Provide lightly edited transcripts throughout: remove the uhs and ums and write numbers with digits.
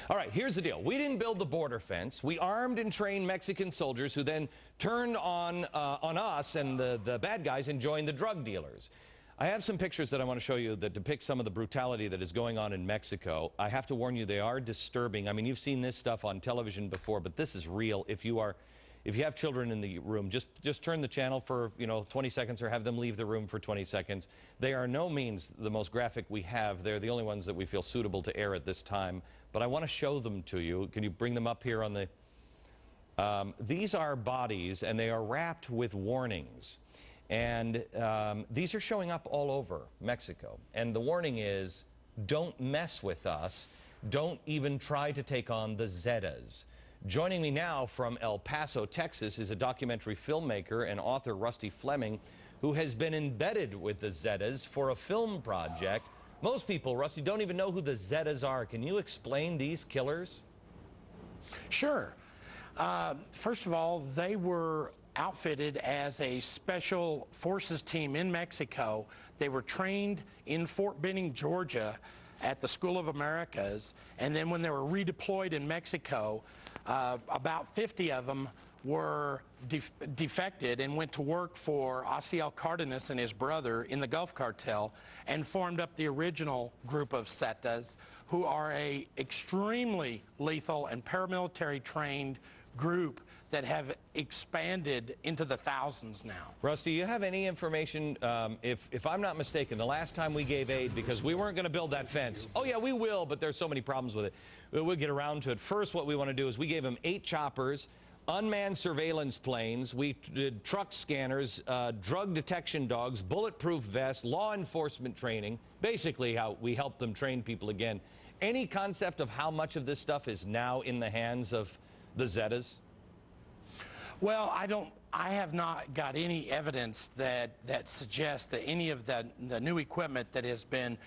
All right, here's the deal. We didn't build the border fence. We armed and trained Mexican soldiers who then turned on us and the bad guys and joined the drug dealers. I have some pictures that I want to show you that depict some of the brutality that is going on in Mexico. I have to warn you, they are disturbing. I mean, you've seen this stuff on television before, but this is real. If you have children in the room, just turn the channel for 20 seconds or have them leave the room for 20 seconds. They are no means the most graphic we have. They're the only ones that we feel suitable to air at this time. But I want to show them to you. Can you bring them up here on the... these are bodies, and they are wrapped with warnings. And these are showing up all over Mexico. And the warning is, don't mess with us. Don't even try to take on the Zetas. Joining me now from El Paso, Texas, is a documentary filmmaker and author, Rusty Fleming, who has been embedded with the Zetas for a film project. Most people, Rusty, don't even know who the Zetas are. Can you explain these killers? Sure. First of all, they were outfitted as a special forces team in Mexico. They were trained in Fort Benning, Georgia, at the School of Americas, and then when they were redeployed in Mexico, about 50 of them were defected and went to work for Asiel Cardenas and his brother in the Gulf Cartel and formed up the original group of Zetas, who are a extremely lethal and paramilitary trained group that have expanded into the thousands now. Rusty, you have any information, if I'm not mistaken, the last time we gave aid, because we weren't going to build that fence. Oh yeah, we will, but there's so many problems with it. We'll get around to it. First, what we want to do is we gave them 8 choppers, unmanned surveillance planes, we did truck scanners, drug detection dogs, bulletproof vests, law enforcement training, basically how we help them train people again. Any concept of how much of this stuff is now in the hands of the Zetas? Well, I have not got any evidence that suggests that any of the new equipment that has been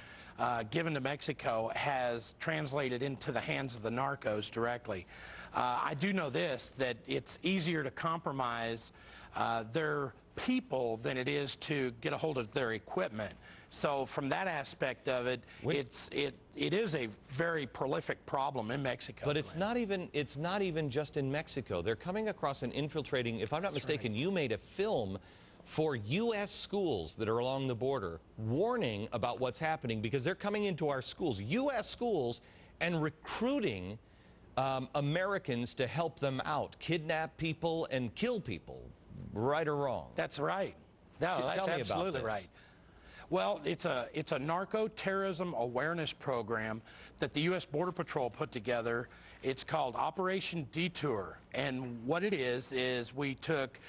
given to Mexico has translated into the hands of the narcos directly. I do know this, that it's easier to compromise their people than it is to get a hold of their equipment. So from that aspect of it, it is a very prolific problem in Mexico. But it's not even just in Mexico. They're coming across and infiltrating. If I'm not mistaken, you made a film for U.S. schools that are along the border, warning about what's happening because they're coming into our schools, U.S. schools, and recruiting Americans to help them out, kidnap people and kill people, right or wrong. That's right. No, that's absolutely right. Well, it's a narco-terrorism awareness program that the U.S. Border Patrol put together. It's called Operation Detour, and what it is we took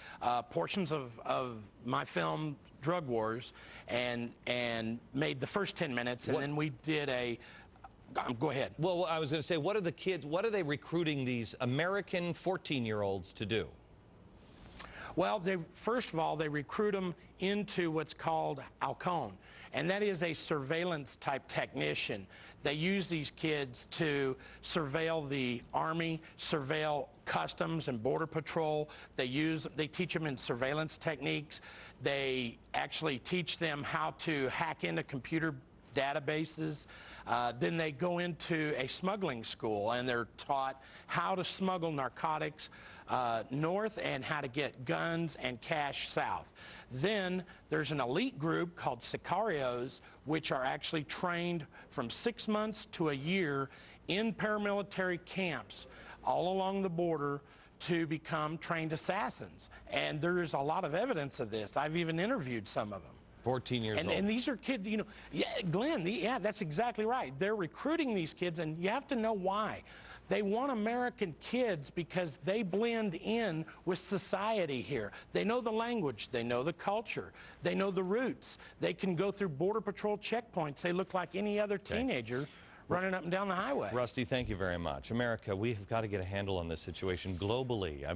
portions of my film Drug Wars and made the first 10 minutes, and then we did a... Go ahead. Well, I was going to say, what are the kids, what are they recruiting these American 14-year-olds to do? Well, first of all, they recruit them into what's called Halcon, and that is a surveillance-type technician. They use these kids to surveil the Army, surveil Customs and Border Patrol. They teach them in surveillance techniques. They actually teach them how to hack into computer databases. Then they go into a smuggling school, and they're taught how to smuggle narcotics north and how to get guns and cash south. Then there's an elite group called Sicarios, which are actually trained from 6 months to a year in paramilitary camps all along the border to become trained assassins. And there's a lot of evidence of this. I've even interviewed some of them. 14 years old. And these are kids, yeah, Glenn, yeah, that's exactly right. They're recruiting these kids, and you have to know why. They want American kids because they blend in with society here. They know the language, they know the culture, they know the roots. They can go through Border Patrol checkpoints. They look like any other teenager running up and down the highway. Rusty, thank you very much. America, we have got to get a handle on this situation globally. I mean,